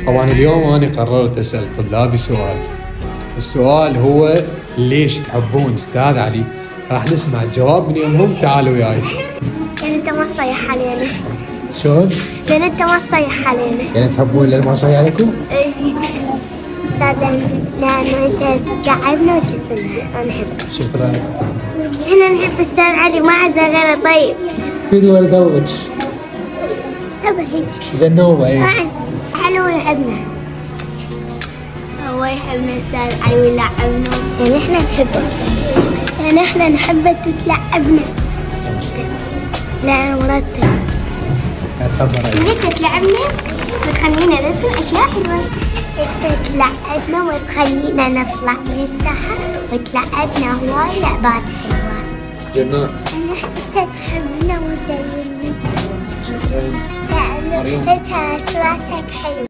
طبعا اليوم أنا قررت أسأل طلابي سؤال. السؤال هو ليش تحبون أستاذ علي؟ راح نسمع الجواب من يمهم. تعالوا وياي. يعني انت ما تصيح علينا. شلون؟ لان انت ما تصيح علينا. يعني تحبون اللي ما يصيح عليكم؟ استاذ لانه انت تعبنا وش اسمه نحبك. شكرا. احنا نحب استاذ علي ما عندنا غيره. طيب في دول قوتش. ابا هيك. زنوبة ايه؟ علو يحبنا. هو يحبنا استاذ علي ويلعبنا. يعني احنا نحبه. يعني احنا نحبك وتلعبنا. لا مرتب. انت تلعبنا وتخلينا نرسم اشياء حلوه. انت تلعبنا وتخلينا نطلع من الساحه وتلعبنا هواي لعبات حلوه. جنات. انت تحبنا وتدللنا. لانه انت رسماتك حلوه.